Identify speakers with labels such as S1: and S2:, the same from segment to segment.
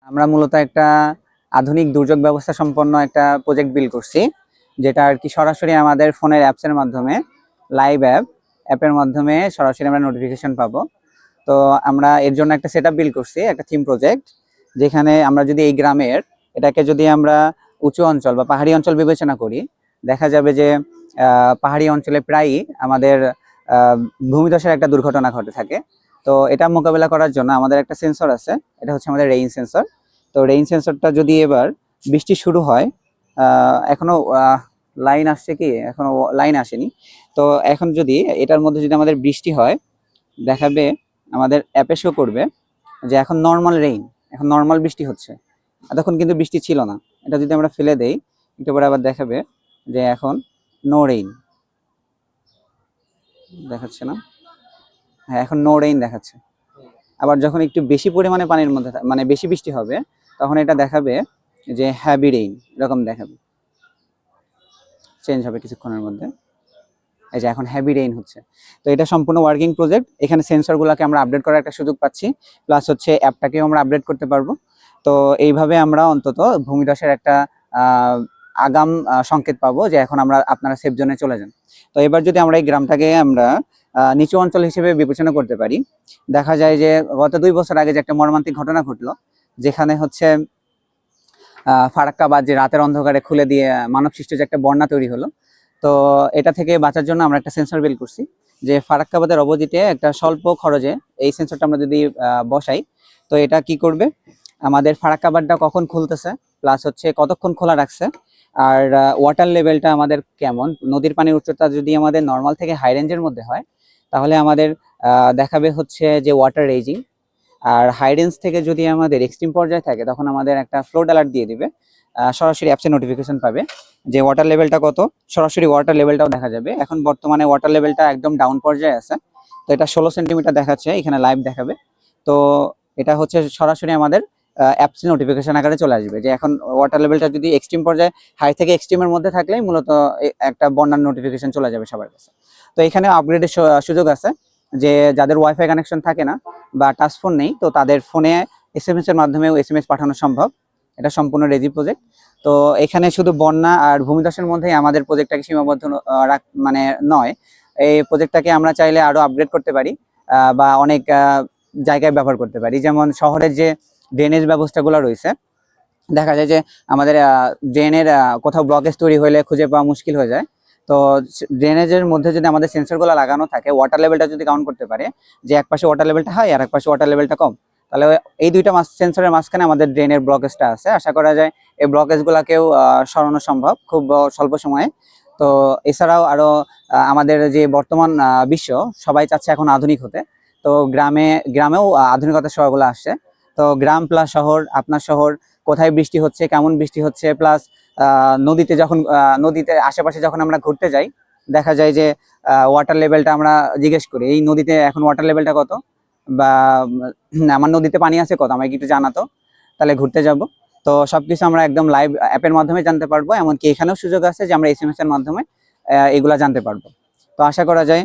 S1: আমরা মূলত একটা আধুনিক দুর্যোগ ব্যবস্থা সম্পন্ন একটা প্রজেক্ট বিল্ড করছি, যেটা আর কি সরাসরি আমাদের ফোনের অ্যাপসের মাধ্যমে লাইভ অ্যাপের মাধ্যমে সরাসরি আমরা নোটিফিকেশন পাবো। তো আমরা এর জন্য একটা সেটআপ বিল্ড করছি, একটা থিম প্রজেক্ট, যেখানে আমরা যদি এই গ্রামের এটাকে যদি আমরা উঁচু অঞ্চল বা পাহাড়ি অঞ্চল বিবেচনা করি, দেখা যাবে যে পাহাড়ি অঞ্চলে প্রায়ই আমাদের ভূমিধসের একটা দুর্ঘটনা ঘটে থাকে। তো এটা মোকাবেলা করার জন্য আমাদের একটা সেন্সর আছে, এটা হচ্ছে আমাদের রেইন সেন্সর। তো রেইন সেন্সরটা যদি এবার বৃষ্টি শুরু হয়, এখনো লাইন আসছে কি, এখনো লাইন আসেনি, তো এখন যদি এটার মধ্যে যদি আমাদের বৃষ্টি হয়, দেখাবে আমাদের অ্যাপে শো করবে যে এখন নর্মাল রেইন, এখন নর্মাল বৃষ্টি হচ্ছে। এতক্ষণ কিন্তু বৃষ্টি ছিল না। এটা যদি আমরা ফেলে দেই, একটু পরে আবার দেখাবে যে এখন নো রেইন দেখাচ্ছে না। হ্যাঁ, এখন নো রেইন দেখাচ্ছে। আবার যখন একটু বেশি পরিমাণে পানির মধ্যে মানে বেশি বৃষ্টি হবে, তখন এটা দেখাবে যে হ্যাভি রেইন, এরকম দেখাবে, চেঞ্জ হবে কিছুক্ষণের মধ্যে। এই যে এখন হ্যাভি রেইন হচ্ছে। তো এটা সম্পূর্ণ ওয়ার্কিং প্রজেক্ট। এখানে সেন্সরগুলোকে আমরা আপডেট করার একটা সুযোগ পাচ্ছি, প্লাস হচ্ছে অ্যাপটাকেও আমরা আপডেট করতে পারবো। তো এইভাবে আমরা অন্তত ভূমিধসের একটা আগাম সংকেত পাবো যে এখন আপনারা সেফ জোনে চলে যান। তো এবার যদি আমরা এই গ্রামটাকে আমরা নিচু অঞ্চল হিসেবে বিবেচনা করতে পারি, দেখা যায় যে গত 2 বছর আগে যে একটা মর্মান্তিক ঘটনা ঘটলো, যেখানে হচ্ছে ফারাক্কা বাঁধ যে রাতের অন্ধকারে খুলে দিয়ে মানব সৃষ্ট যে একটা বন্যা তৈরি হলো। তো এটা থেকে বাঁচার জন্য আমরা একটা সেন্সর বিল্ড করছি, যে ফারাক্কা বাঁধের অপোজিটে একটা স্বল্প খরচে এই সেন্সরটা আমরা যদি বসাই, তো এটা কি করবে, আমাদের ফারাক্কা বাঁধটা কখন খুলতেছে, প্লাস হচ্ছে কতক্ষণ খোলা রাখছে, আর ওয়াটার লেভেলটা আমাদের কেমন, নদীর পানির উচ্চতা যদি আমাদের নর্মাল থেকে হাই রেঞ্জের মধ্যে হয়, তাহলে আমাদের দেখাবে হচ্ছে যে ওয়াটার রেজিং। আর হাই রেঞ্জ থেকে যদি আমাদের এক্সট্রিম পর্যায়ে থাকে, তখন আমাদের একটা ফ্লোড অ্যালার্ট দিয়ে দিবে, সরাসরি অ্যাপসে নোটিফিকেশন পাবে যে ওয়াটার লেভেলটা কত, সরাসরি ওয়াটার লেভেলটাও দেখা যাবে। এখন বর্তমানে ওয়াটার লেভেলটা একদম ডাউন পর্যায়ে আছে, তো এটা 16 সেন্টিমিটার দেখাচ্ছে, এখানে লাইভ দেখাবে। তো এটা হচ্ছে সরাসরি আমাদের অ্যাপসে নোটিফিকেশন আকারে চলে আসবে যে এখন ওয়াটার লেভেলটা যদি এক্সট্রিম পর্যায়ে হাই থেকে এক্সট্রিমের মধ্যে থাকলেই মূলত একটা বন্যার নোটিফিকেশন চলে যাবে সবার কাছে। তো এখানে আপগ্রেডের সুযোগ আছে, যে যাদের ওয়াইফাই কানেকশন থাকে না বা টাচ ফোন নেই, তো তাদের ফোনে SMS এর মাধ্যমেও SMS পাঠানো সম্ভব। এটা সম্পূর্ণ রেজি প্রজেক্ট। তো এখানে শুধু বন্যা আর ভূমিধসের মধ্যেই আমাদের প্রজেক্টটাকে সীমাবদ্ধ মানে নয়, এই প্রজেক্টটাকে আমরা চাইলে আরো আপগ্রেড করতে পারি বা অনেক জায়গায় ব্যবহার করতে পারি। যেমন শহরের যে ড্রেনেজ ব্যবস্থাগুলো রয়েছে, দেখা যায় যে আমাদের ড্রেনের কোথাও ব্লকেজ তৈরি হলে খুঁজে পাওয়া মুশকিল হয়ে যায়। তো ড্রেনেজের মধ্যে যদি আমাদের সেন্সরগুলো লাগানো থাকে, ওয়াটার লেভেলটা যদি কাউন্ট করতে পারে যে এক পাশে ওয়াটার লেভেলটা হাই আর এক পাশে ওয়াটার লেভেলটা কম, তাহলে এই দুইটা সেন্সরের মাঝখানে আমাদের ড্রেনের ব্লকেজটা আছে। আশা করা যায় এই ব্লকেজগুলোকেও সরানো সম্ভব খুব স্বল্প সময়ে। তো এছাড়াও আরো আমাদের যে বর্তমান বিশ্ব, সবাই চাচ্ছে এখন আধুনিক হতে। তো গ্রামেও আধুনিকতার ছোঁয়াগুলো আসছে। তো গ্রাম প্লাস শহর, আপনার শহর কোথায় বৃষ্টি হচ্ছে, কেমন বৃষ্টি হচ্ছে, প্লাস নদীতে যখন নদীতে আশেপাশে যখন আমরা ঘুরতে যাই, দেখা যায় যে ওয়াটার লেভেলটা আমরা জিজ্ঞেস করি এই নদীতে এখন ওয়াটার লেভেলটা কত, বা আমার নদীতে পানি আছে কত, আমাকে একটু জানাতো, তাহলে ঘুরতে যাব। তো সবকিছু আমরা একদম লাইভ অ্যাপের মাধ্যমে জানতে পারবো। এমনকি এখানেও সুযোগ আছে যে আমরা SMS এর মাধ্যমে এগুলা জানতে পারবো। তো আশা করা যায়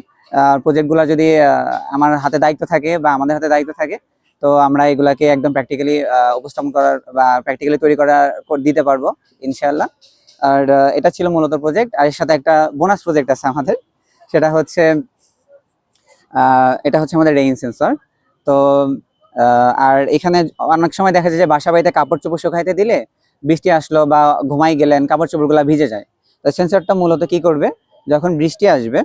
S1: প্রজেক্টগুলো যদি আমার হাতে দায়িত্ব থাকে বা আমাদের হাতে দায়িত্ব থাকে, তো আমরা এগুলাকে একদম প্র্যাকটিক্যালি উপস্থাপন করার বা প্র্যাকটিক্যালি তৈরি দিতে পারবো ইনশাআল্লাহ। আর এটা ছিল মূলত প্রজেক্ট। আর এর সাথে একটা বোনাস প্রজেক্ট আছে আমাদের, সেটা হচ্ছে এটা হচ্ছে আমাদের রেইন সেন্সর। তো আর এখানে অনেক সময় দেখা যায় যে বাসা বাড়িতে কাপড় চোপড় শুকাইতে দিলে বৃষ্টি আসলো বা ঘুমাই গেলেন, কাপড় চোপড়গুলো ভিজে যায়। তো সেন্সরটা মূলত কি করবে, যখন বৃষ্টি আসবে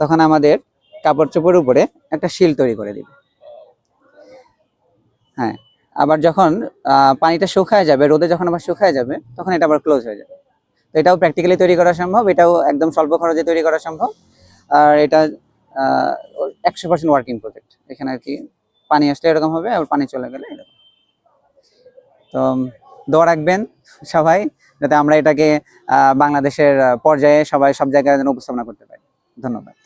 S1: তখন আমাদের কাপড় চোপড়ের উপরে একটা শিল তৈরি করে দিবে। হ্যাঁ, আবার যখন পানিটা শুকায় যাবে, রোদে যখন আবার শুকায় যাবে, তখন এটা আবার ক্লোজ হয়ে যাবে। তো এটাও প্র্যাকটিক্যালি তৈরি করা সম্ভব, এটাও একদম স্বল্প খরচে তৈরি করা সম্ভব। আর এটা 100% ওয়ার্কিং প্রজেক্ট। এখানে আর কি পানি আসলে এরকম হবে, আর পানি চলে গেলে এরকম। তো দোয়া রাখবেন সবাই, যাতে আমরা এটাকে বাংলাদেশের পর্যায়ে সবাই সব জায়গায় যেন উপস্থাপনা করতে পারি। ধন্যবাদ।